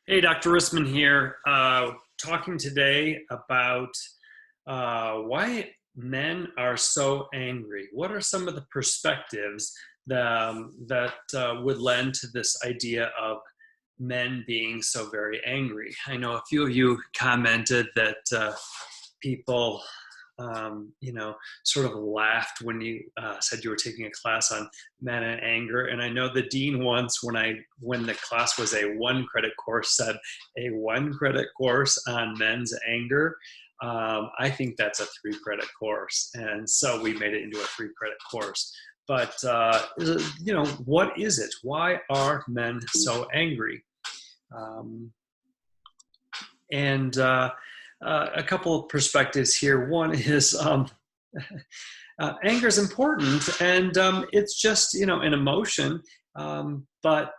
Hey, Dr. Rissman here, talking today about why men are so angry. What are some of the perspectives that would lend to this idea of men being so very angry? I know a few of you commented that people, sort of laughed when you said you were taking a class on men and anger. And I know the dean once, when the class was a 1 credit course, said a 1 credit course on men's anger. I think that's a 3 credit course, and so we made it into a 3 credit course. But what is it? Why are men so angry? Um, and A couple of perspectives here. One is anger is important, and it's just an emotion, but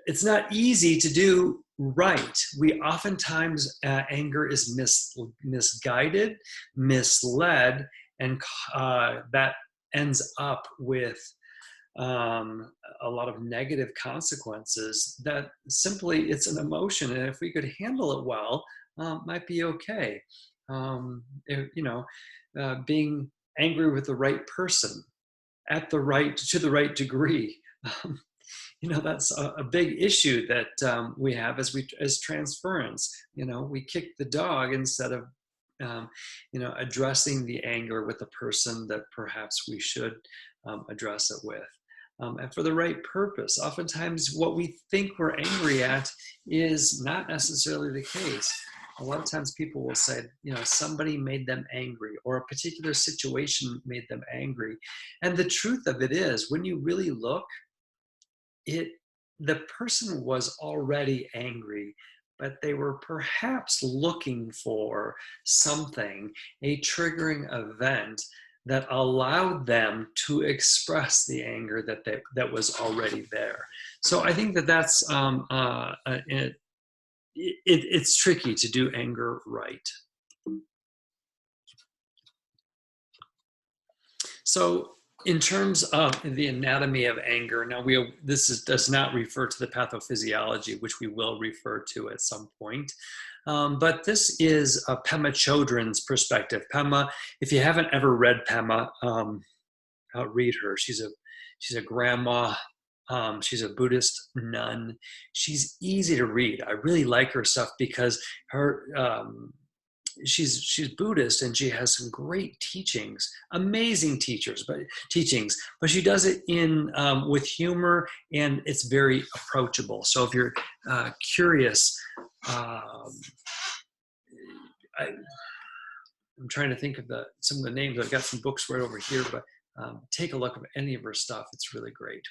it's not easy to do right. We oftentimes anger is misguided, misled, and that ends up with a lot of negative consequences. That simply, it's an emotion, and if we could handle it well, might be okay. Being angry with the right person to the right degree. Um, that's a big issue that we have as transference. We kick the dog instead of addressing the anger with the person that perhaps we should address it with. And for the right purpose. Oftentimes what we think we're angry at is not necessarily the case. A lot of times people will say, somebody made them angry, or a particular situation made them angry. And the truth of it is, when you really look, the person was already angry, but they were perhaps looking for something, a triggering event that allowed them to express the anger that was already there. So I think that's it's tricky to do anger right. So in terms of the anatomy of anger, now does not refer to the pathophysiology, which we will refer to at some point. But this is Pema Chodron's perspective. Pema, if you haven't ever read Pema, read her. She's a grandma. She's a Buddhist nun. She's easy to read. I really like her stuff because she's Buddhist, and she has some great teachings, amazing teachings, but she does it with humor, and it's very approachable. So if you're curious, I'm trying to think of some of the names. I've got some books right over here, but take a look at any of her stuff. It's really great.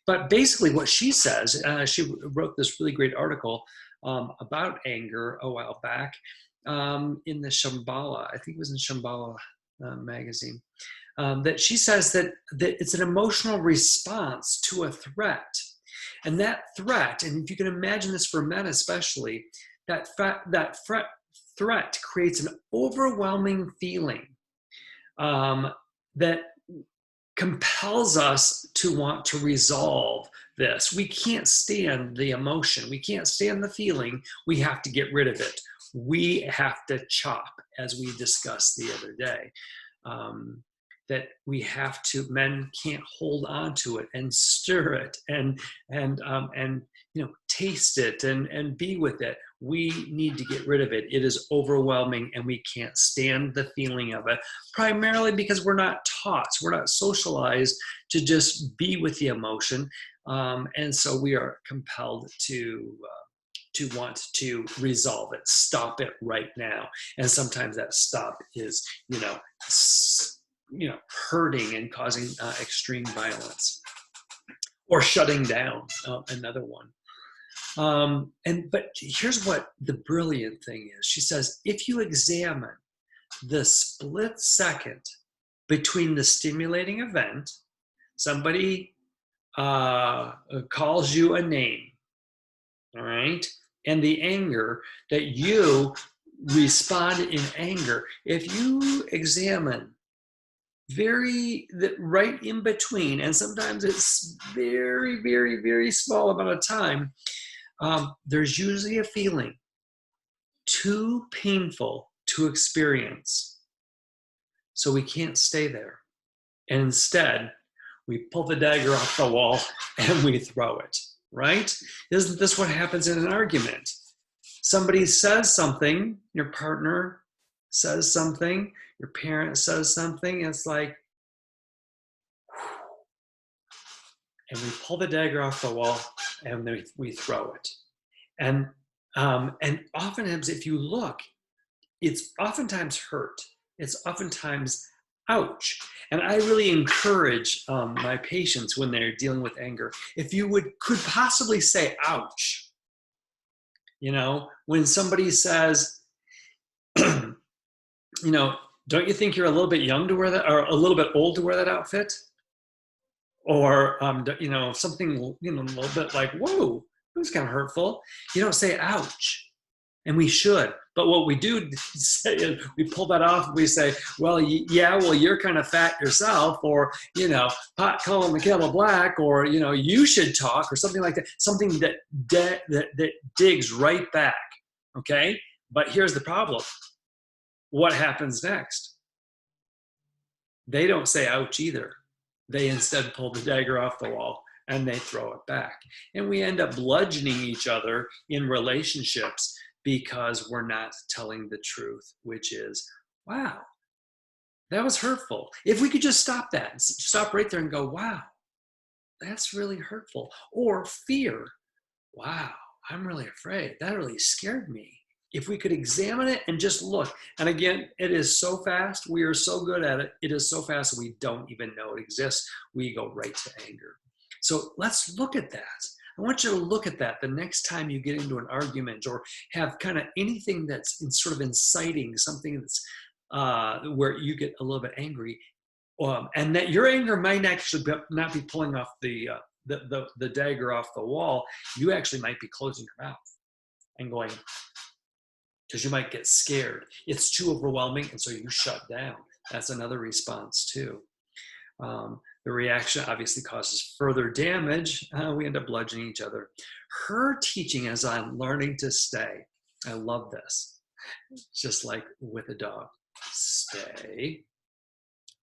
But basically what she says, she wrote this really great article about anger a while back in the Shambhala. I think it was in Shambhala magazine. That she says that it's an emotional response to a threat. And that threat, and if you can imagine this for men especially, that threat creates an overwhelming feeling that compels us to want to resolve this. We can't stand the emotion. We can't stand the feeling. We have to get rid of it. We have to chop, as we discussed the other day. That we have to, men can't hold on to it and stir it and taste it and be with it. We need to get rid of it. It is overwhelming, and we can't stand the feeling of it, primarily because we're not taught, we're not socialized to just be with the emotion. And so we are compelled to want to resolve it, stop it right now. And sometimes that stop is, hurting and causing extreme violence, or shutting down, another one. But here's what the brilliant thing is. She says, if you examine the split second between the stimulating event, somebody calls you a name, all right, and the anger that you respond in anger, if you examine right in between, and sometimes it's very, very, very small amount of time, there's usually a feeling too painful to experience, so we can't stay there. And instead, we pull the dagger off the wall and we throw it, right? Isn't this what happens in an argument? Somebody says something, your partner says something, your parent says something, it's like, and we pull the dagger off the wall and then we throw it. And oftentimes, if you look, it's oftentimes hurt. It's oftentimes ouch. And I really encourage my patients when they're dealing with anger, if you could possibly say ouch. You know, when somebody says, you know, don't you think you're a little bit young to wear that, or a little bit old to wear that outfit? Or, you know, something, you know, a little bit like, whoa, it was kind of hurtful. You don't say ouch. And we should. But what we do say is we pull that off and we say, well, yeah, well, you're kind of fat yourself, or, you know, pot calling the kettle black, or, you know, you should talk, or something like that. Something that digs right back, okay? But here's the problem. What happens next? They don't say ouch either. They instead pull the dagger off the wall and they throw it back. And we end up bludgeoning each other in relationships because we're not telling the truth, which is, wow, that was hurtful. If we could just stop that, stop right there and go, wow, that's really hurtful. Or fear, wow, I'm really afraid. That really scared me. If we could examine it and just look, and again, it is so fast, we are so good at it, it is so fast we don't even know it exists. We go right to anger. So let's look at that. I want you to look at that the next time you get into an argument or have kind of anything that's sort of inciting, something that's where you get a little bit angry, and that your anger might actually not be pulling off the dagger off the wall. You actually might be closing your mouth and going, because you might get scared. It's too overwhelming, and so you shut down. That's another response too. The reaction obviously causes further damage. We end up bludgeoning each other. Her teaching as I'm learning to stay. I love this. Just like with a dog. Stay,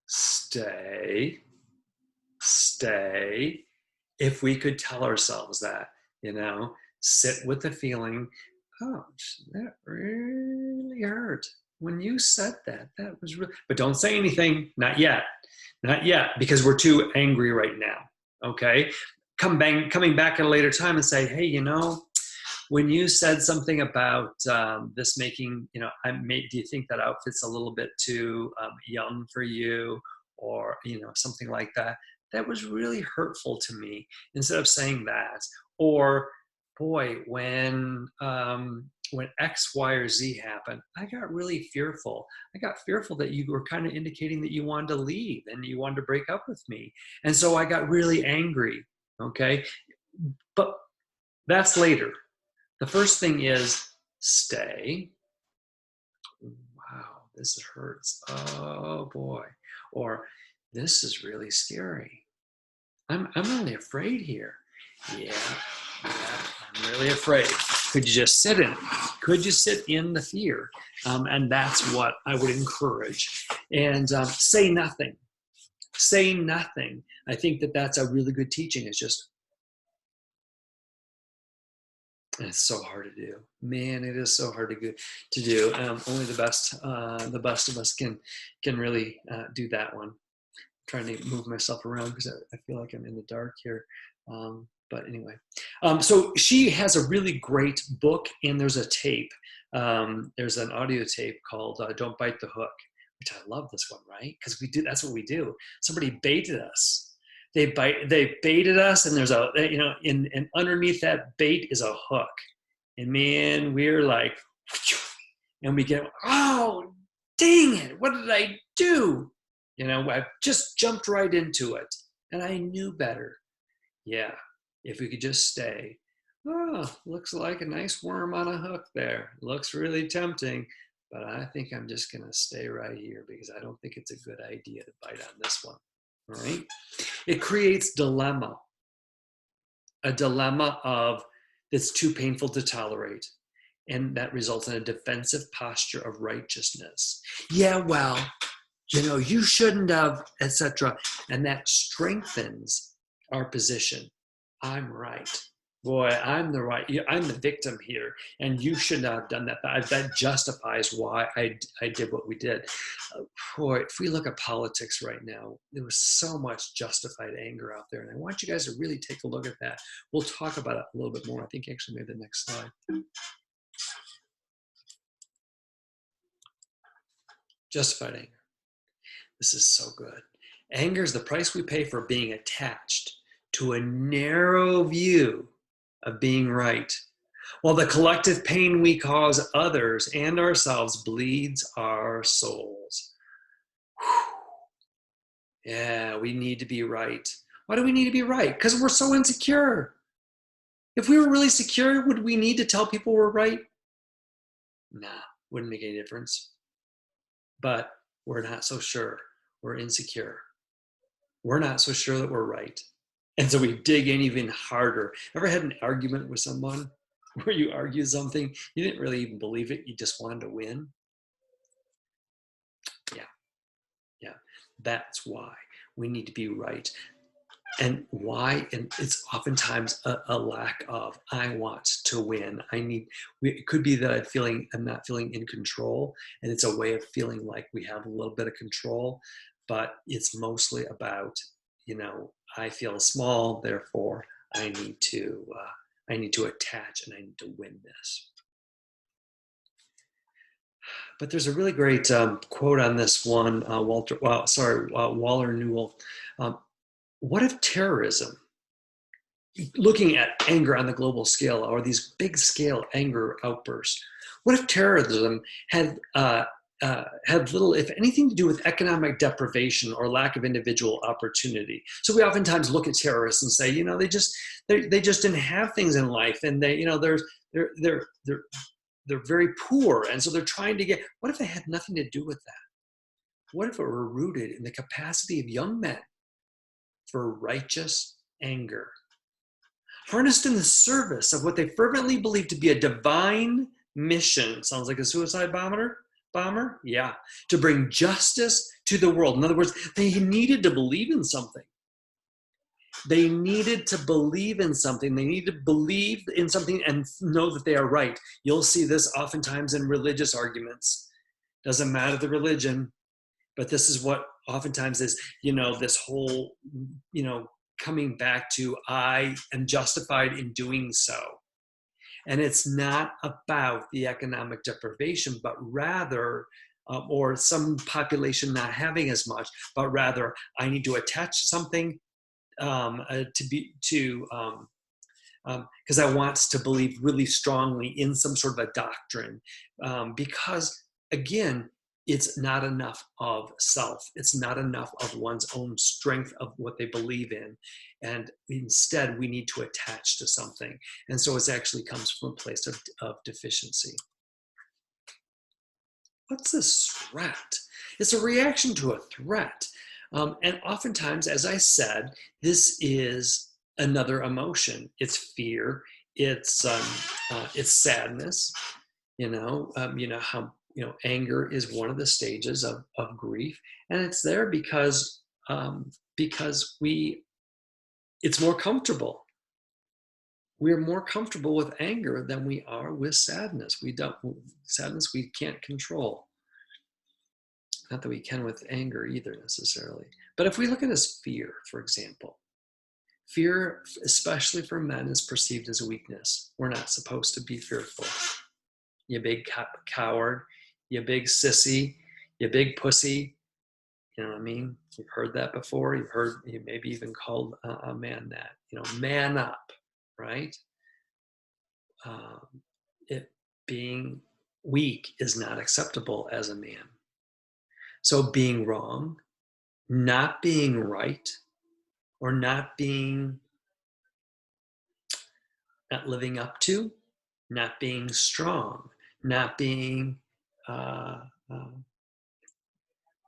stay, stay. If we could tell ourselves that, you know, sit with the feeling, oh, that really hurt. When you said that, that was really, but don't say anything, not yet. Not yet, because we're too angry right now, okay? Coming back at a later time and say, hey, you know, when you said something about this making, you know, do you think that outfit's a little bit too young for you, or, you know, something like that? That was really hurtful to me. Instead of saying that, or boy, when X, Y, or Z happened, I got really fearful. I got fearful that you were kind of indicating that you wanted to leave and you wanted to break up with me. And so I got really angry, okay? But that's later. The first thing is stay. Wow, this hurts. Oh boy. Or this is really scary. I'm really afraid here. Yeah, I'm really afraid. Could you just sit in it? Could you sit in the fear? And that's what I would encourage. And say nothing. Say nothing. I think that that's a really good teaching. It's just, and it's so hard to do. Man, it is so hard to do. Only the best of us can really do that one. I'm trying to move myself around because I feel like I'm in the dark here. But anyway, so she has a really great book, and there's a tape. There's an audio tape called "Don't Bite the Hook," which I love this one, right? Because we do. That's what we do. Somebody baited us. They baited us, and there's a, you know, and underneath that bait is a hook, and man, we're like, and we get, oh, dang it, what did I do? You know, I just jumped right into it, and I knew better. Yeah, if we could just stay. Oh, looks like a nice worm on a hook there. Looks really tempting, but I think I'm just gonna stay right here because I don't think it's a good idea to bite on this one. All right. It creates dilemma, a dilemma of that's too painful to tolerate, and that results in a defensive posture of righteousness. Yeah, well, you shouldn't have, etc. And that strengthens our position. I'm right. Boy, I'm the victim here, and you should not have done that. That justifies why I did what we did. Boy, if we look at politics right now, there was so much justified anger out there, and I want you guys to really take a look at that. We'll talk about it a little bit more. I think actually maybe the next slide. Justified anger. This is so good. Anger is the price we pay for being attached to a narrow view of being right, while the collective pain we cause others and ourselves bleeds our souls. Whew. Yeah, we need to be right. Why do we need to be right? Because we're so insecure. If we were really secure, would we need to tell people we're right? Nah, wouldn't make any difference. But we're not so sure. We're insecure. We're not so sure that we're right. And so we dig in even harder. Ever had an argument with someone where you argue something, you didn't really even believe it, you just wanted to win? Yeah. That's why we need to be right. And why? And it's oftentimes a lack of, I want to win. It could be that I'm not feeling in control, and it's a way of feeling like we have a little bit of control, but it's mostly about, I feel small, therefore I need to attach and I need to win this. But there's a really great quote on this one, Waller Newell. What if terrorism, looking at anger on the global scale, or these big scale anger outbursts, what if terrorism had little, if anything, to do with economic deprivation or lack of individual opportunity? So we oftentimes look at terrorists and say, they just didn't have things in life, and they're very poor, and so they're trying to get. What if they had nothing to do with that? What if it were rooted in the capacity of young men for righteous anger, harnessed in the service of what they fervently believe to be a divine mission? Sounds like a suicide bomber? Yeah. To bring justice to the world. In other words, they needed to believe in something. They needed to believe in something. They need to believe in something and know that they are right. You'll see this oftentimes in religious arguments. Doesn't matter the religion, but this is what oftentimes is, this whole, coming back to, I am justified in doing so. And it's not about the economic deprivation, but rather, or some population not having as much, but rather I need to attach something because I want to believe really strongly in some sort of a doctrine, because again, it's not enough of self. It's not enough of one's own strength of what they believe in. And instead, we need to attach to something. And so it actually comes from a place of deficiency. What's this threat? It's a reaction to a threat. And oftentimes, as I said, this is another emotion. It's fear. It's sadness. How anger is one of the stages of grief, and it's there because it's more comfortable. We're more comfortable with anger than we are with sadness. Sadness we can't control. Not that we can with anger either necessarily. But if we look at as fear, for example, fear, especially for men, is perceived as a weakness. We're not supposed to be fearful. You big coward, you big sissy, you big pussy. You know what I mean? You've heard that before. You maybe even called a man that. Man up, right? Being weak is not acceptable as a man. So being wrong, not being right, or not living up to, not being strong, not being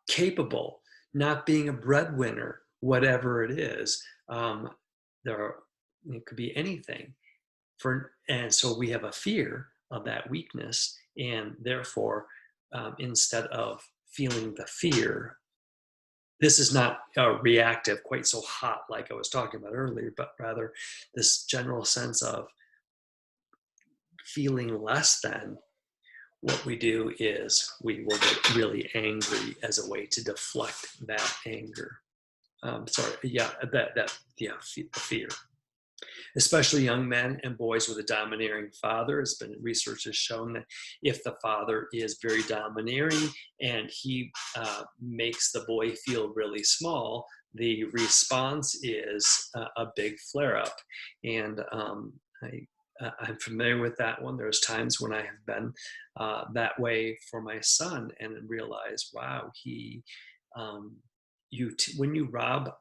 capable, not being a breadwinner, whatever it is. It could be anything. And so we have a fear of that weakness, and therefore, instead of feeling the fear, this is not reactive, quite so hot like I was talking about earlier, but rather this general sense of feeling less than. What we do is we will get really angry as a way to deflect that anger. The fear. Especially young men and boys with a domineering father. It's been research has shown that if the father is very domineering and he makes the boy feel really small, the response is a big flare-up. And I'm familiar with that one. There's times when I have been that way for my son and realized, wow, when you rob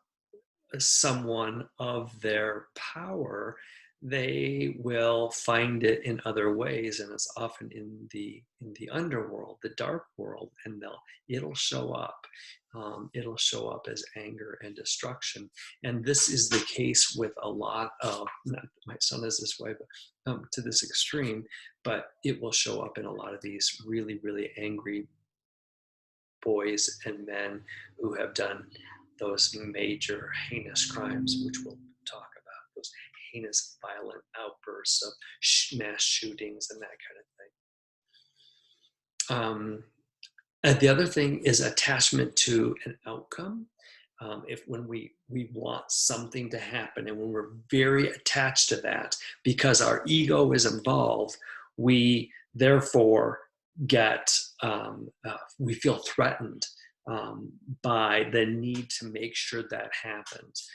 someone of their power, they will find it in other ways, and it's often in the underworld, the dark world, and it'll show up. It'll show up as anger and destruction, and this is the case with a lot of. Not my son is this way, but to this extreme. But it will show up in a lot of these really, really angry boys and men who have done those major heinous crimes, which we'll talk about, those heinous violent outbursts of mass shootings and that kind of thing. And the other thing is attachment to an outcome. When we want something to happen, and when we're very attached to that because our ego is involved, we therefore we feel threatened by the need to make sure that happens.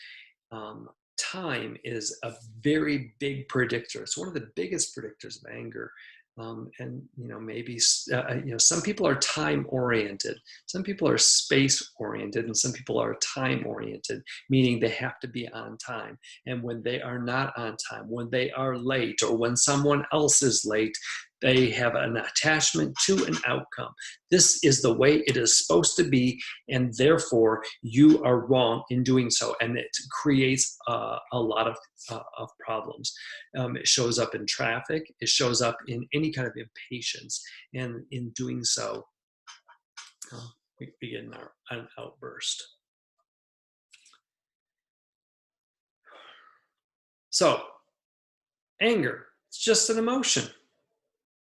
Time is a very big predictor. It's one of the biggest predictors of anger. And maybe some people are time oriented, some people are space oriented, and some people are time oriented, meaning they have to be on time. And when they are not on time, when they are late, or when someone else is late, they have an attachment to an outcome. This is the way it is supposed to be, and therefore you are wrong in doing so. And it creates a lot of problems. It shows up in traffic. It shows up in any kind of impatience. And in doing so, we begin an outburst. So, anger, it's just an emotion.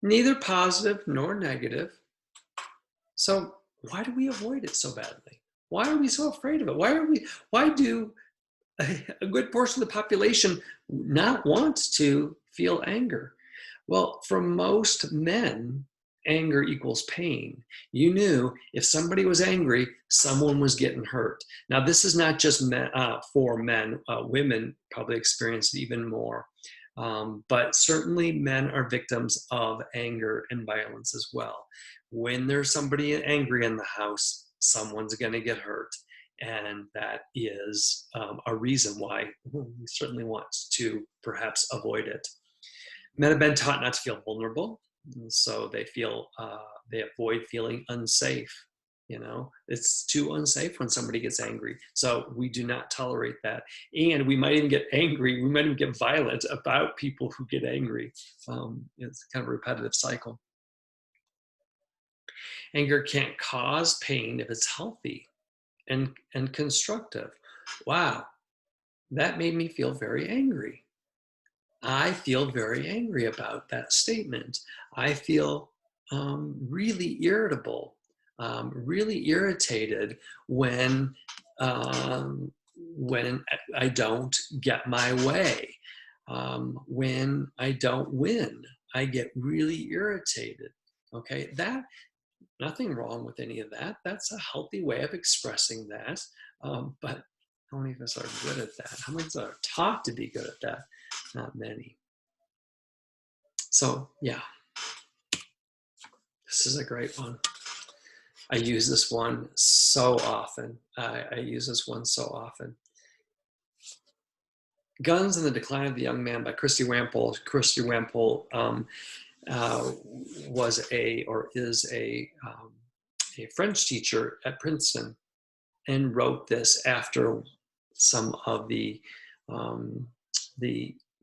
Neither positive nor negative. So why do we avoid it so badly? Why are we so afraid of it? Why do a good portion of the population not want to feel anger? Well, for most men, anger equals pain. You knew if somebody was angry, someone was getting hurt. Now, this is not just for men. Women probably experience it even more. But certainly men are victims of anger and violence as well. When there's somebody angry in the house, someone's going to get hurt. And that is a reason why we certainly want to perhaps avoid it. Men have been taught not to feel vulnerable, so they avoid feeling unsafe. It's too unsafe when somebody gets angry. So we do not tolerate that. And we might even get angry. We might even get violent about people who get angry. It's kind of a repetitive cycle. Anger can't cause pain if it's healthy and constructive. Wow, that made me feel very angry. I feel very angry about that statement. I feel really irritable, really irritated when I don't get my way, when I don't win. I get really irritated. Okay, nothing wrong with any of that. That's a healthy way of expressing that. But how many of us are good at that? How many of us are taught to be good at that? Not many. So yeah, this is a great one. I use this one so often. I use this one so often. Guns and the Decline of the Young Man by Christy Wampole. Christy Wampole is a French teacher at Princeton, and wrote this after some of the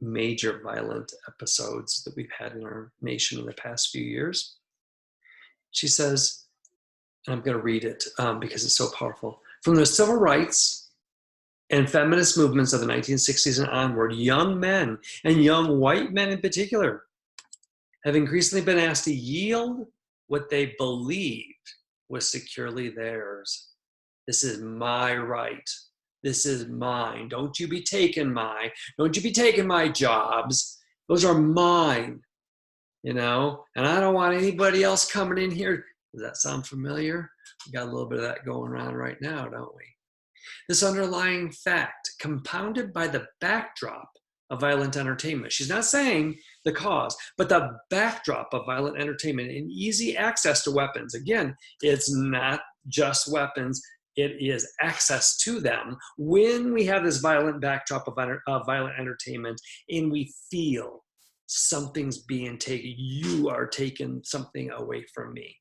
major violent episodes that we've had in our nation in the past few years. She says, and I'm going to read it because it's so powerful. From the civil rights and feminist movements of the 1960s and onward, young men, and young white men in particular, have increasingly been asked to yield what they believed was securely theirs. This is my right. This is mine. Don't you be taking don't you be taking my jobs. Those are mine, you know, and I don't want anybody else coming in here. Does that sound familiar? We got a little bit of that going on right now, don't we? This underlying fact, compounded by the backdrop of violent entertainment. She's not saying the cause, but the backdrop of violent entertainment and easy access to weapons. Again, it's not just weapons, it is access to them. When we have this violent backdrop of violent entertainment and we feel something's being taken, you are taking something away from me.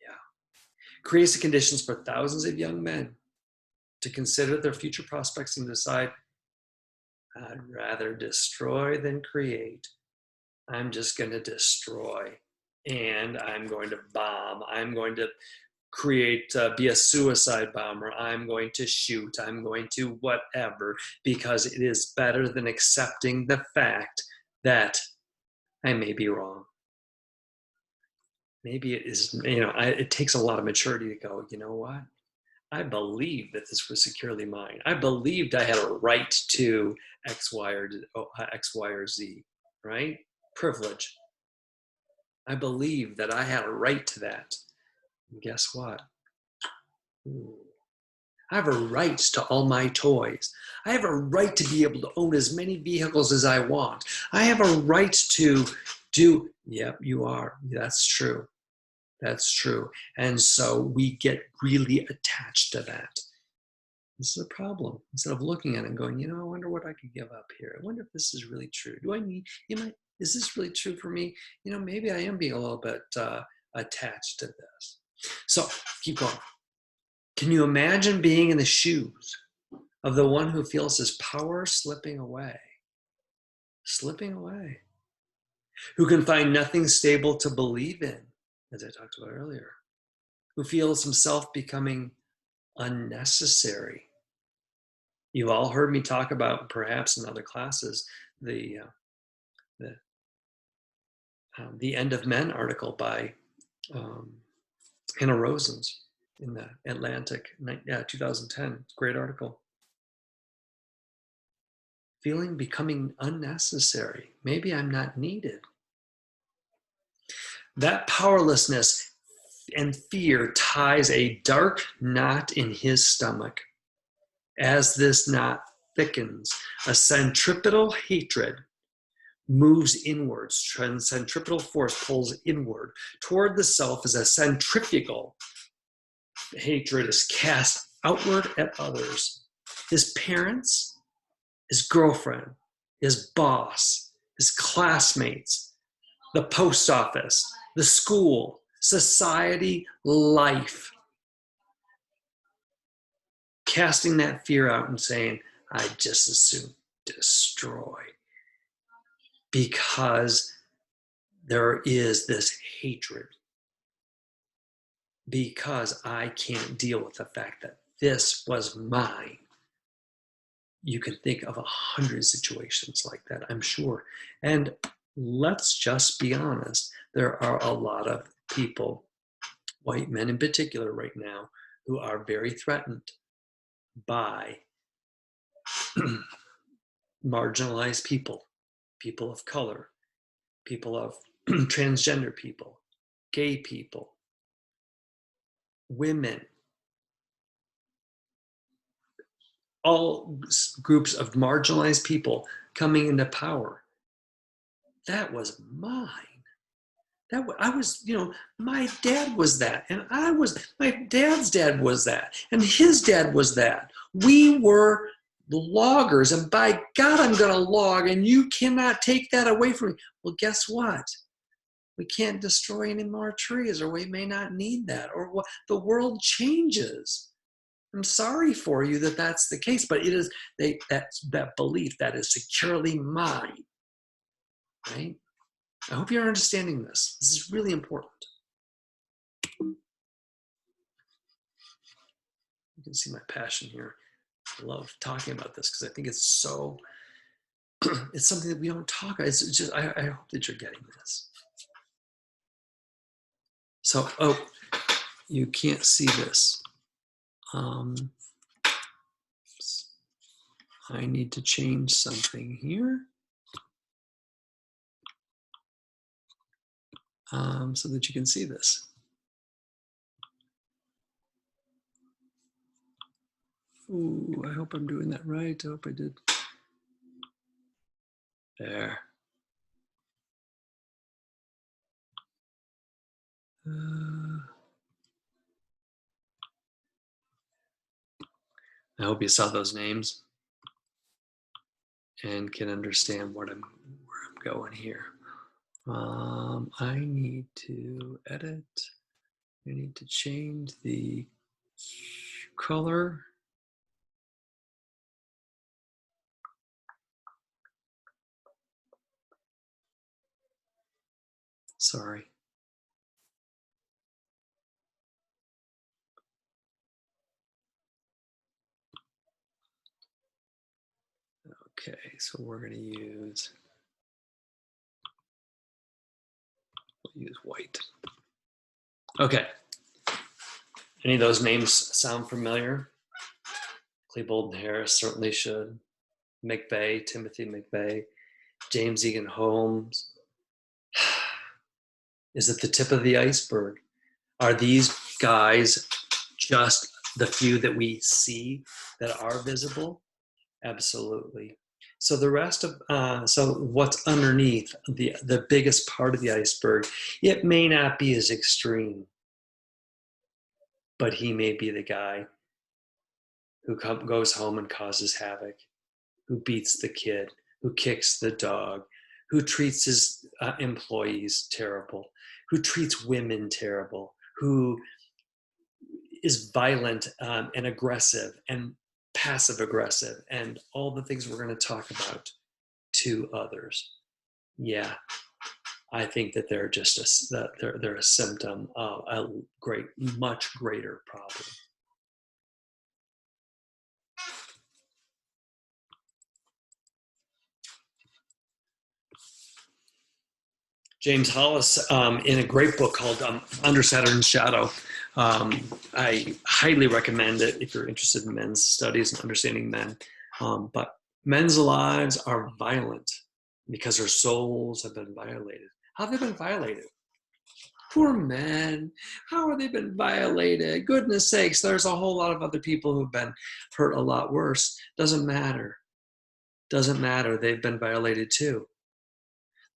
Yeah. Creates the conditions for thousands of young men to consider their future prospects and decide, I'd rather destroy than create. I'm just going to destroy, and I'm going to bomb. I'm going to create, be a suicide bomber. I'm going to shoot. I'm going to whatever, because it is better than accepting the fact that I may be wrong. Maybe it is, you know, it takes a lot of maturity to go, you know what? I believed that this was securely mine. I believed I had a right to X, Y, or Z, right? Privilege. I believed that I had a right to that. And guess what? Ooh. I have a right to all my toys. I have a right to be able to own as many vehicles as I want. I have a right to do, yep, you are. That's true. That's true. And so we get really attached to that. This is a problem. Instead of looking at it and going, you know, I wonder what I could give up here. I wonder if this is really true. Do I need, is this really true for me? You know, maybe I am being a little bit attached to this. So keep going. Can you imagine being in the shoes of the one who feels his power slipping away? Slipping away. Who can find nothing stable to believe in, as I talked about earlier. Who feels himself becoming unnecessary. You've all heard me talk about, perhaps in other classes, the End of Men article by Hannah Rosens in the Atlantic, 2010. Great article. Becoming unnecessary. Maybe I'm not needed. That powerlessness and fear ties a dark knot in his stomach. As this knot thickens, a centripetal hatred moves inwards. Centripetal force pulls inward toward the self as a centrifugal hatred is cast outward at others. His parents, his girlfriend, his boss, his classmates, the post office, the school, society, life. Casting that fear out and saying, I just as soon destroy. Because there is this hatred. Because I can't deal with the fact that this was mine. You can think of 100 situations like that, I'm sure. And let's just be honest. There are a lot of people, white men in particular right now, who are very threatened by marginalized people, people of color, people of transgender people, gay people, women, all groups of marginalized people coming into power. That was mine. I was, you know, my dad was that, and my dad's dad was that, and his dad was that. We were the loggers, and by God, I'm going to log, and you cannot take that away from me. Well, guess what? We can't destroy any more trees, or we may not need that, or what? The world changes. I'm sorry for you that that's the case, but it is that belief that is securely mine, right? I hope you're understanding this. This is really important. You can see my passion here. I love talking about this because I think it's so, it's something that we don't talk about. It's just, I hope that you're getting this. So, oh, you can't see this. I need to change something here. So that you can see this. Ooh, I hope I'm doing that right. I hope I did. There. I hope you saw those names and can understand where I'm going here. I need to edit. I need to change the color. Sorry. Okay, so we're going to use white. Okay. Any of those names sound familiar? Klebold and Harris certainly should. McVeigh, Timothy McVeigh, James Egan Holmes. Is it the tip of the iceberg? Are these guys just the few that we see that are visible? Absolutely. So the rest of, so what's underneath, the biggest part of the iceberg, it may not be as extreme, but he may be the guy who goes home and causes havoc, who beats the kid, who kicks the dog, who treats his employees terrible, who treats women terrible, who is violent and aggressive and passive aggressive and all the things we're going to talk about to others. Yeah, I think that they're just they're a symptom of a much greater problem. James Hollis, in a great book called Under Saturn's Shadow, I highly recommend it if you're interested in men's studies and understanding men. But men's lives are violent because their souls have been violated. How have they been violated? Poor men. How have they been violated? Goodness sakes, there's a whole lot of other people who've been hurt a lot worse. Doesn't matter. Doesn't matter. They've been violated too.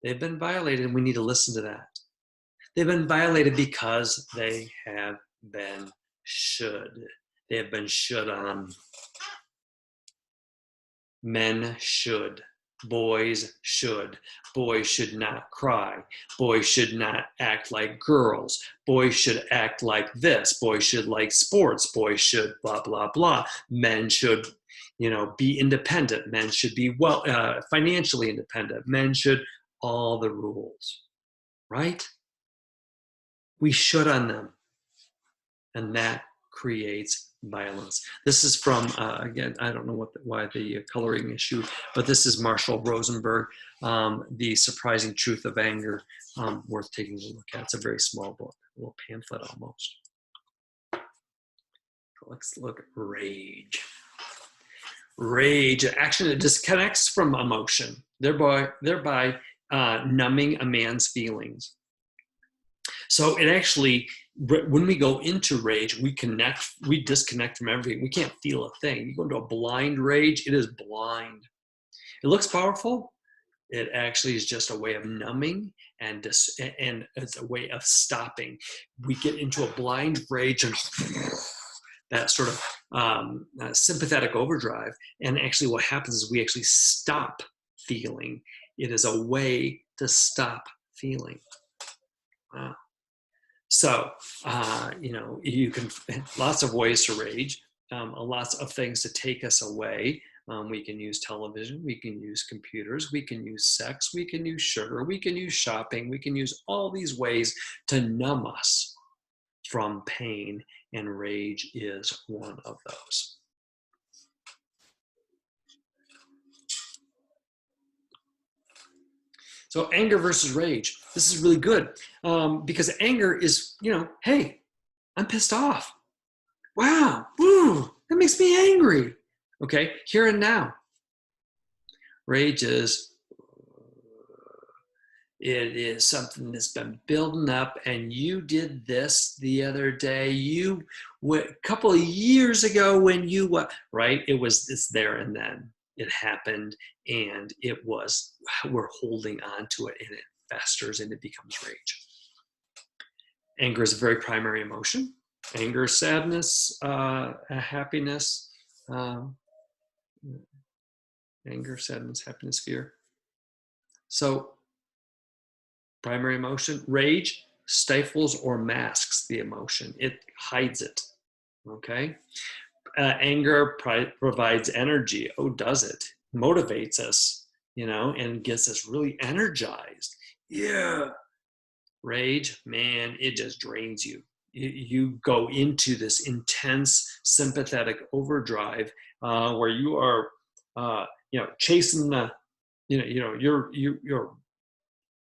They've been violated, and we need to listen to that. They've been violated because they have been should. They have been should on. Men should. Boys should. Boys should not cry. Boys should not act like girls. Boys should act like this. Boys should like sports. Boys should blah, blah, blah. Men should, be independent. Men should be financially independent. Men should all the rules, right? We should on them. And that creates violence. This is from, again, I don't know why the coloring issue, but this is Marshall Rosenberg, The Surprising Truth of Anger, worth taking a look at. It's a very small book, a little pamphlet almost. Let's look at rage. Rage, action that disconnects from emotion, thereby numbing a man's feelings. So it actually, when we go into rage, we disconnect from everything. We can't feel a thing. You go into a blind rage, it is blind. It looks powerful. It actually is just a way of numbing and it's a way of stopping. We get into a blind rage and that sort of sympathetic overdrive. And actually what happens is we actually stop feeling. It is a way to stop feeling. Wow. So, you can, lots of ways to rage. lots of things to take us away. We can use television, we can use computers, we can use sex, we can use sugar, we can use shopping, we can use all these ways to numb us from pain, and rage is one of those. So anger versus rage. This is really good because anger is, hey, I'm pissed off. Wow, woo, that makes me angry. Okay, here and now. Rage is, it is something that's been building up, and you did this the other day. A couple of years ago when you, right? It's there and then. It happened, and we're holding on to it, and it festers and it becomes rage. Anger is a very primary emotion. Anger, sadness, happiness, anger, sadness, happiness, fear. So primary emotion. Rage stifles or masks the emotion. It hides it, okay? Anger provides energy. Oh, does it? Motivates us, and gets us really energized. Yeah. Rage, man, it just drains you. You go into this intense sympathetic overdrive where you are, chasing the, you're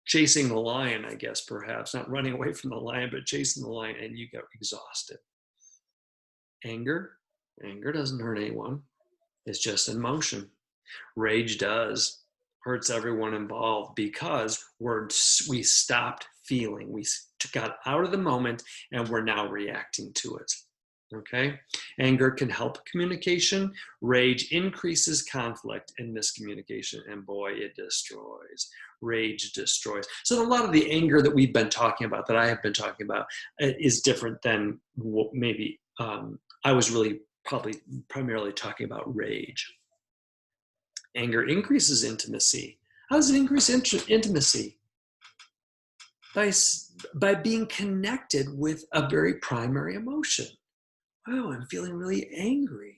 chasing the lion, I guess, perhaps not running away from the lion, but chasing the lion, and you get exhausted. Anger doesn't hurt anyone. It's just emotion. Rage does. Hurts everyone involved because we stopped feeling. We got out of the moment and we're now reacting to it. Okay? Anger can help communication. Rage increases conflict and miscommunication. And boy, it destroys. Rage destroys. So a lot of the anger that we've been talking about, that I have been talking about, is different than what maybe I was really probably primarily talking about rage. Anger increases intimacy. How does it increase intimacy? By being connected with a very primary emotion. Wow, I'm feeling really angry.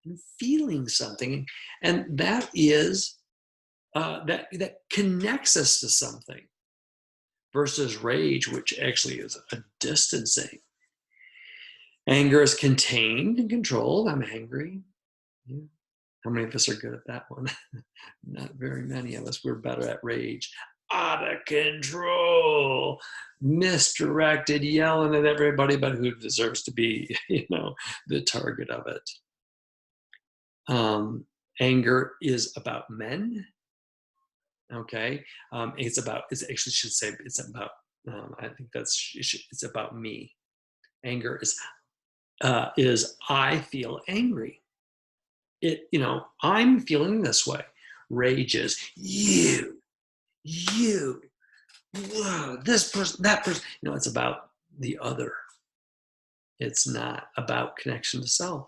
I'm feeling something. And that is, that connects us to something. Versus rage, which actually is a distancing. Anger is contained and controlled. I'm angry. Yeah. How many of us are good at that one? Not very many of us. We're better at rage. Out of control, misdirected, yelling at everybody but who deserves to be, the target of it. Anger is about men. Okay, I think it's about me. Anger is I feel angry. I'm feeling this way. Rage is you, whoa, this person, that person. It's about the other. It's not about connection to self.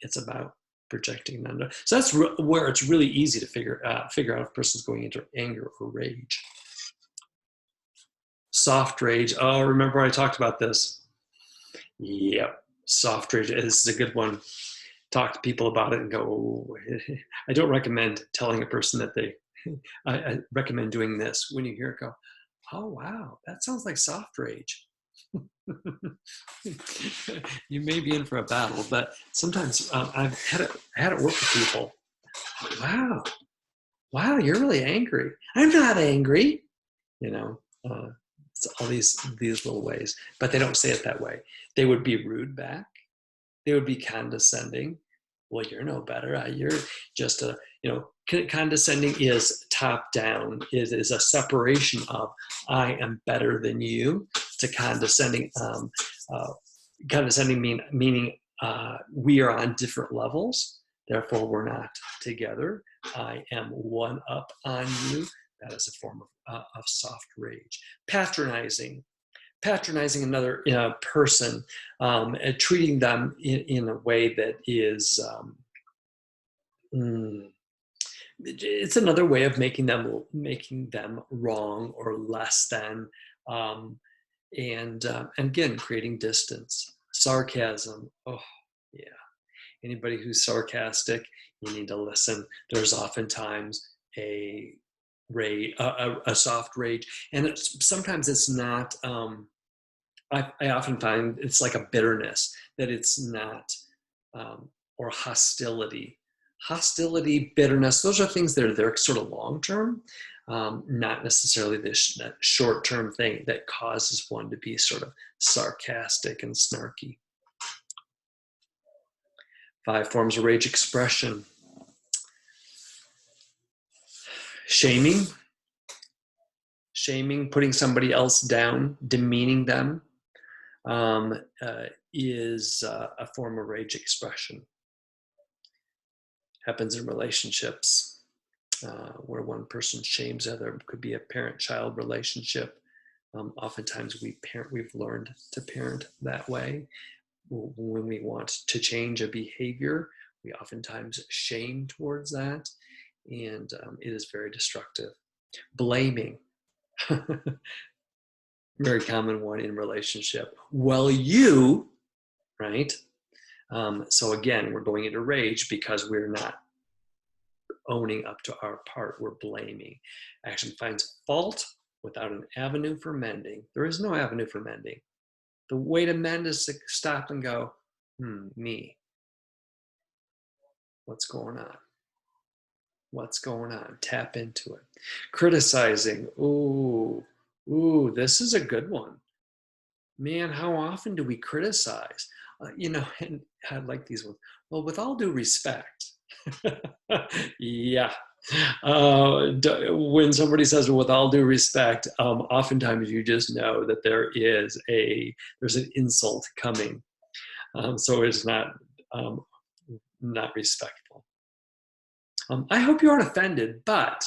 It's about projecting them. So that's where it's really easy to figure out if a person's going into anger or rage. Soft rage. Oh, remember I talked about this. Yep, soft rage. This is a good one. Talk to people about it and go, oh, I don't recommend telling a person that I recommend doing this. When you hear it, go, oh, wow, that sounds like soft rage. You may be in for a battle, but sometimes I've had it work with people. Wow, you're really angry. I'm not angry. It's all these little ways, but they don't say it that way. They would be rude back. They would be condescending. Well, you're no better. You're just condescending is top down. It is a separation of I am better than you to condescending. Condescending meaning we are on different levels. Therefore, we're not together. I am one up on you. That is a form of soft rage. Patronizing another person, treating them in a way that is, it's another way of making them wrong or less than, and again, creating distance. Sarcasm. Oh, yeah. Anybody who's sarcastic, you need to listen. There's oftentimes a soft rage, and sometimes it's not. I often find it's like a bitterness, that it's not, or hostility. Hostility, bitterness, those are things that they're sort of long-term, not necessarily this short-term thing that causes one to be sort of sarcastic and snarky. 5 forms of rage expression. Shaming, putting somebody else down, demeaning them, is a form of rage expression. Happens in relationships, where one person shames the other. It could be a parent-child relationship. Oftentimes we've learned to parent that way. When we want to change a behavior, we oftentimes shame towards that, and it is very destructive. Blaming. Very common one in relationship. Well, you, right? So again, we're going into rage because we're not owning up to our part. We're blaming. Action finds fault without an avenue for mending. There is no avenue for mending. The way to mend is to stop and go, me. What's going on? What's going on? Tap into it. Criticizing. Ooh, this is a good one. Man, how often do we criticize? And I like these ones. Well, with all due respect. Yeah. When somebody says, with all due respect, oftentimes you just know that there's an insult coming. So it's not respectful. I hope you aren't offended, but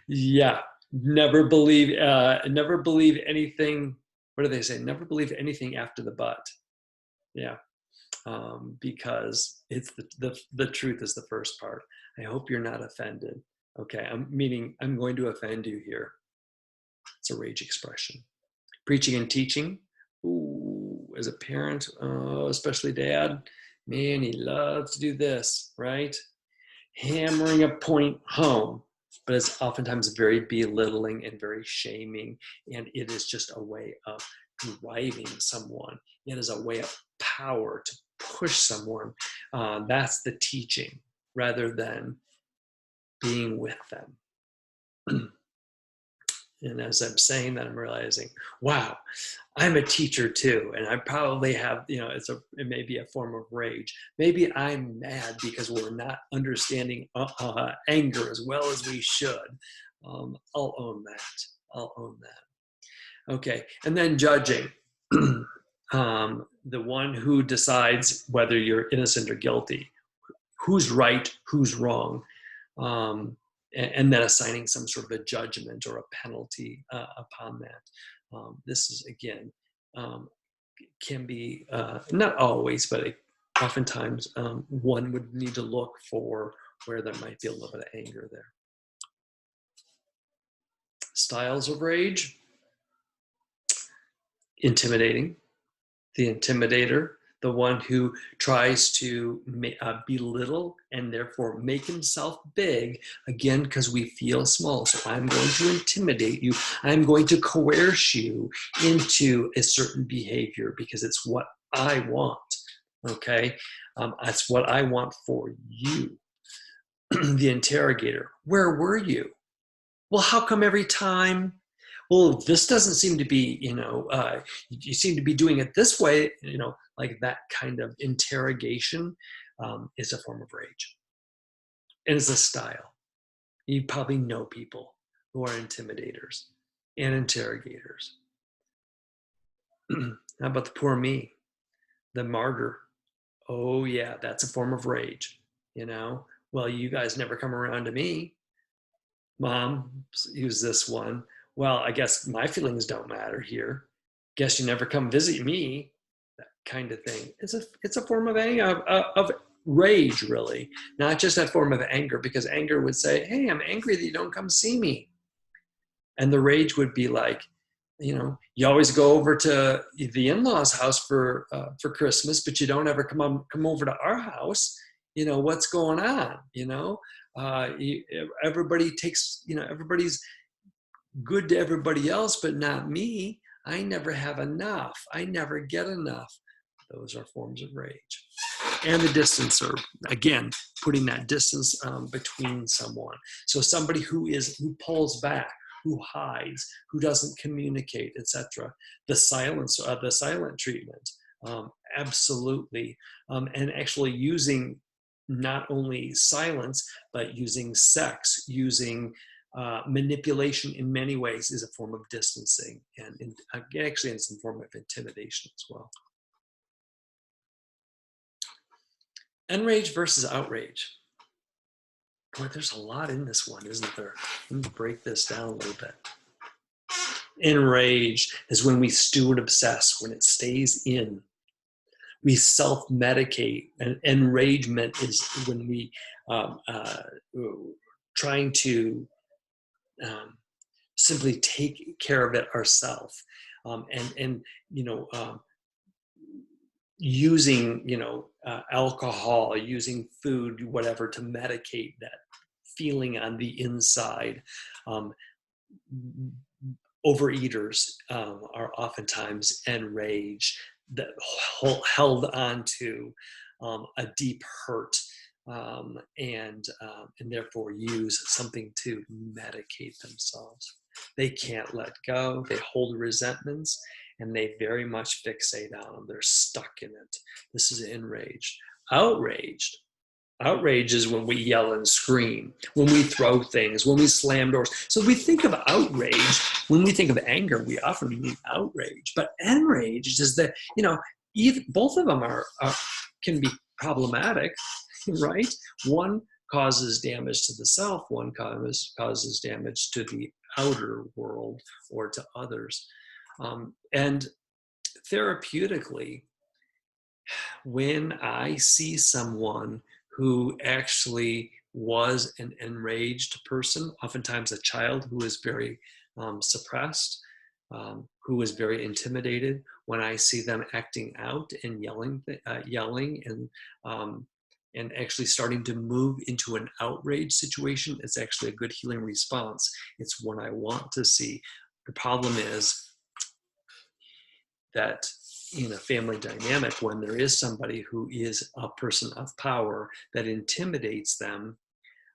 yeah, never believe anything. What do they say? Never believe anything after the but. Yeah. Because it's the truth is the first part. I hope you're not offended. Okay, I'm going to offend you here. It's a rage expression. Preaching and teaching. Ooh, as a parent, especially dad, man, he loves to do this, right? Hammering a point home, but it's oftentimes very belittling and very shaming, and it is just a way of driving someone. It is a way of power to push someone. That's the teaching, rather than being with them. And as I'm saying that, I'm realizing, wow, I'm a teacher too, and I probably have, it may be a form of rage. Maybe I'm mad because we're not understanding anger as well as we should. I'll own that. Okay, and then judging. The one who decides whether you're innocent or guilty, who's right, who's wrong, and then assigning some sort of a judgment or a penalty upon that. This is, again, can be, not always, but oftentimes one would need to look for where there might be a little bit of anger there. Styles of rage. Intimidating. The intimidator, the one who tries to belittle and therefore make himself big, again, because we feel small. So I'm going to intimidate you. I'm going to coerce you into a certain behavior because it's what I want, okay? That's what I want for you. The interrogator, where were you? Well, how come every time? Well, this doesn't seem to be, you seem to be doing it this way, like that kind of interrogation is a form of rage. And it's a style. You probably know people who are intimidators and interrogators. How about the poor me, the martyr? Oh yeah, that's a form of rage, Well, you guys never come around to me. Mom, use this one. Well, I guess my feelings don't matter here. Guess you never come visit me. That kind of thing. It's a form of anger, of rage, really. Not just a form of anger, because anger would say, hey, I'm angry that you don't come see me. And the rage would be like, you always go over to the in-laws' house for Christmas, but you don't ever come over to our house. What's going on? Everybody takes, everybody's good to everybody else, but not me. I never have enough. I never get enough. Those are forms of rage. And the distance, or again, putting that distance between someone. So somebody who pulls back, who hides, who doesn't communicate, etc. The silent treatment, absolutely, and actually using not only silence but using sex, using manipulation in many ways is a form of distancing, and actually in some form of intimidation as well. Enrage versus outrage. Boy, there's a lot in this one, isn't there? Let me break this down a little bit. Enrage is when we stew and obsess, when it stays in. We self-medicate, and enragement is when we trying to simply take care of it ourselves, and using alcohol, using food, whatever, to medicate that feeling on the inside. Overeaters are oftentimes enraged, that held on to a deep hurt, and therefore use something to medicate themselves. They can't let go. They hold resentments, and they very much fixate on them. They're stuck in it. This is enraged. Outrage is when we yell and scream, when we throw things, when we slam doors. So we think of outrage. When we think of anger, we often mean outrage. But enraged is that, both of them can be problematic, right? One causes damage to the self, one causes damage to the outer world or to others. And therapeutically, when I see someone who actually was an enraged person, oftentimes a child who is very suppressed, who is very intimidated, when I see them acting out and yelling and actually starting to move into an outrage situation, it's actually a good healing response. It's one I want to see. The problem is that in a family dynamic, when there is somebody who is a person of power that intimidates them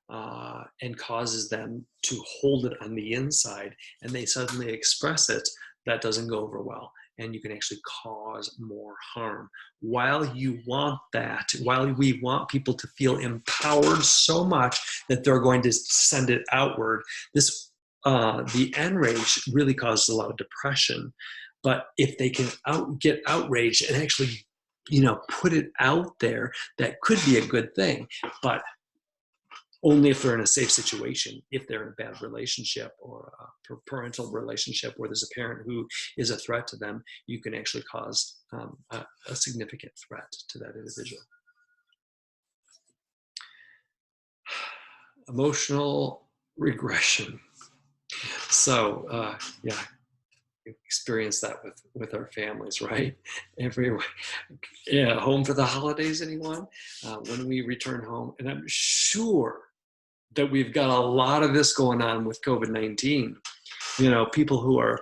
and causes them to hold it on the inside, and they suddenly express it, that doesn't go over well. And you can actually cause more harm. While we want people to feel empowered so much that they're going to send it outward, the enrage really causes a lot of depression. But if they can get outraged and actually, put it out there, that could be a good thing. But only if they're in a safe situation. If they're in a bad relationship or a parental relationship where there's a parent who is a threat to them, you can actually cause a significant threat to that individual. Emotional regression. So, experience that with our families, right? Home for the holidays, anyone? When we return home, and I'm sure that we've got a lot of this going on with COVID-19. People who are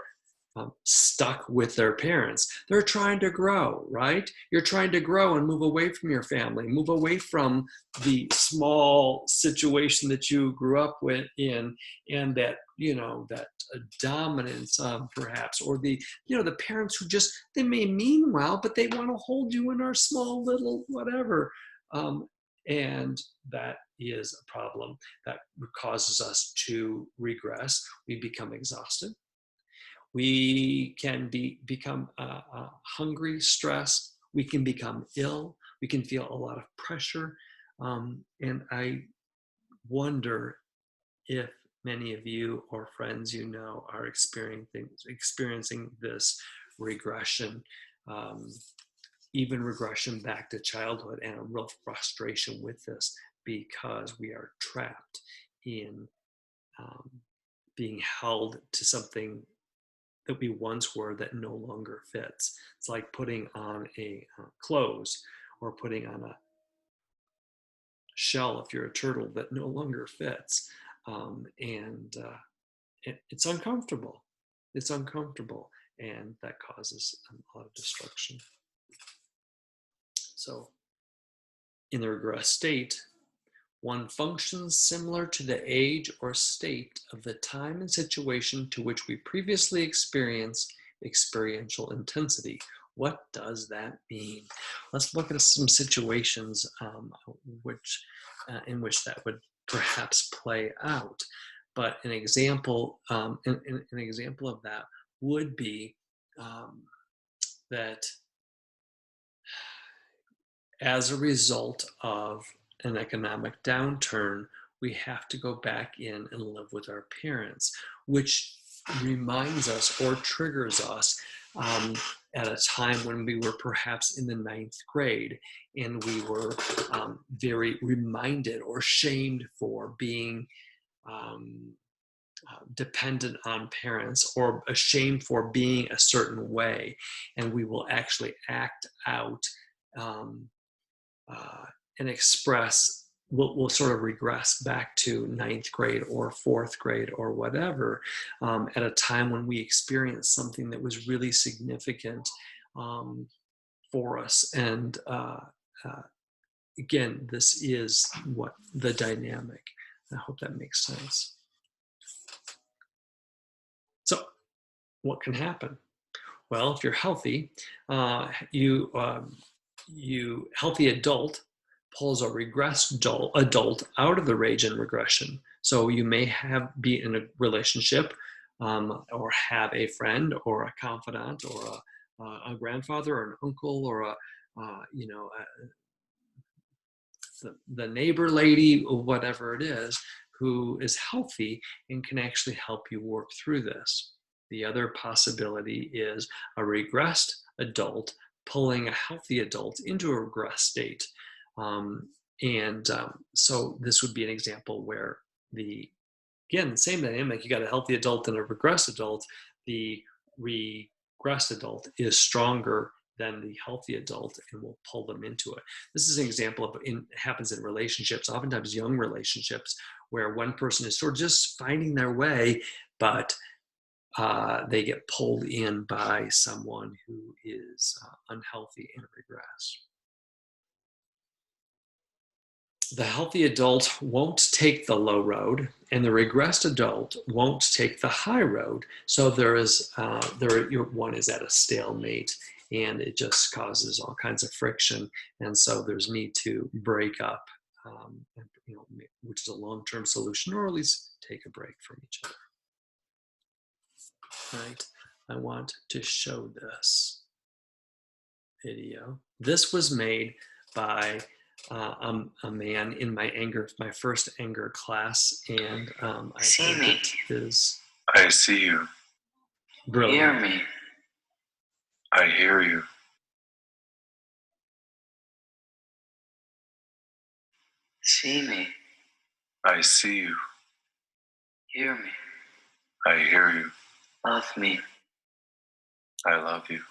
stuck with their parents. They're trying to grow, right? You're trying to grow and move away from your family, move away from the small situation that you grew up in, and that, that dominance, perhaps, or the parents who just, they may mean well, but they want to hold you in our small little whatever. And that is a problem that causes us to regress. We become exhausted. We can become hungry, stressed. We can become ill. We can feel a lot of pressure. And I wonder if many of you or friends are experiencing this regression, even regression back to childhood, and a real frustration with this because we are trapped in being held to something that we once were that no longer fits. It's like putting on a clothes or putting on a shell if you're a turtle that no longer fits. It's uncomfortable. It's uncomfortable, and that causes a lot of destruction. So in the regress state, one functions similar to the age or state of the time and situation to which we previously experienced experiential intensity. What does that mean? Let's look at some situations in which that would perhaps play out. But an example, an example of that would be that as a result of an economic downturn, we have to go back in and live with our parents, which reminds us or triggers us at a time when we were perhaps in the 9th grade and we were very reminded or shamed for being dependent on parents or ashamed for being a certain way, and we will actually act out and express, we'll sort of regress back to 9th grade or 4th grade or whatever at a time when we experienced something that was really significant for us. And again, this is what the dynamic. I hope that makes sense. So what can happen? Well, if you're healthy, healthy adult pulls a regressed adult out of the rage and regression. So you may be in a relationship or have a friend or a confidant or a grandfather or an uncle or the neighbor lady or whatever it is who is healthy and can actually help you work through this. The other possibility is a regressed adult pulling a healthy adult into a regressed state. So this would be an example where again, the same dynamic, you got a healthy adult and a regressed adult. The regressed adult is stronger than the healthy adult and will pull them into it. This is an example of happens in relationships, oftentimes young relationships, where one person is sort of just finding their way, but they get pulled in by someone who is unhealthy and regress. The healthy adult won't take the low road, and the regressed adult won't take the high road. So one is at a stalemate, and it just causes all kinds of friction. And so there's need to break up, which is a long-term solution, or at least take a break from each other. Right? I want to show this video. This was made by a man in my first anger class, and I think it is. I see you. Brilliant. Hear me. I hear you. See me. I see you. Hear me. I hear you. Love me. I love you.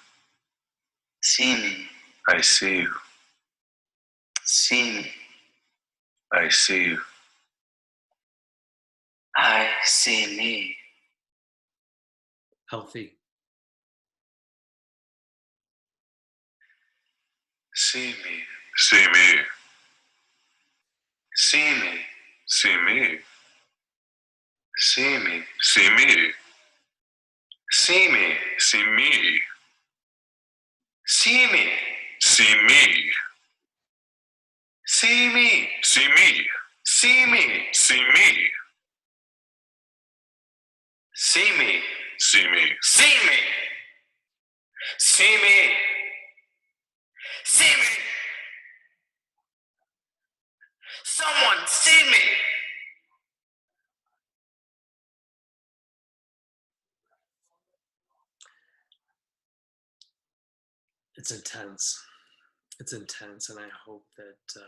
See me. I see you. See me. I see you. I see me. Healthy. See me. See me. See me. See me. See me. See me. See me. See me. See me. See me. See me. See me. See me. See me. See me. See me. See me. See me. See me. Someone see me. It's intense. It's intense, and I hope that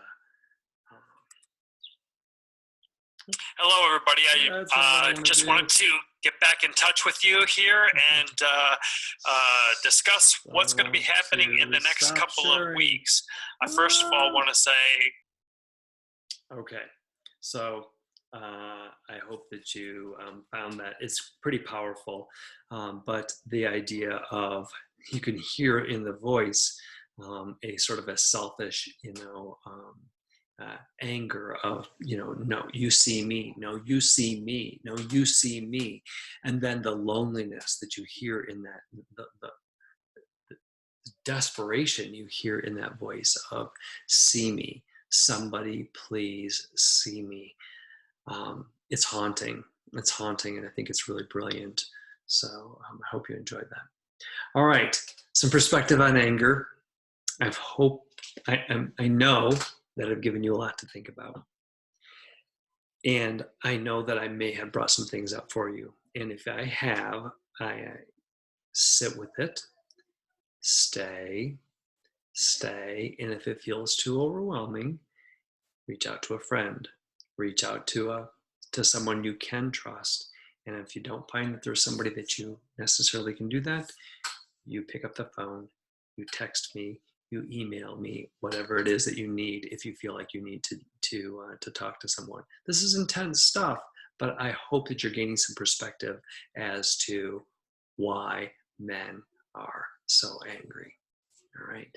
Hello, everybody. That's all I I wanna just do. wanted to get back in touch with you here and discuss what's going to be happening in the next Stop couple of sharing. weeks. I first of all want to say, Okay, so I hope that you found that it's pretty powerful, but the idea of you can hear in the voice a sort of a selfish, anger of, no, you see me, no, you see me, no, you see me, and then the loneliness that you hear in that, the desperation you hear in that voice of see me, somebody please see me. It's haunting. It's haunting, and I think it's really brilliant. So I hope you enjoyed that. All right, some perspective on anger. I know that I've given you a lot to think about, and I know that I may have brought some things up for you. And if I have, I sit with it, stay, and if it feels too overwhelming, reach out to a friend, reach out to someone you can trust. And if you don't find that there's somebody that you necessarily can do that, you pick up the phone, you text me, you email me, whatever it is that you need if you feel like you need to talk to someone. This is intense stuff, but I hope that you're gaining some perspective as to why men are so angry. All right.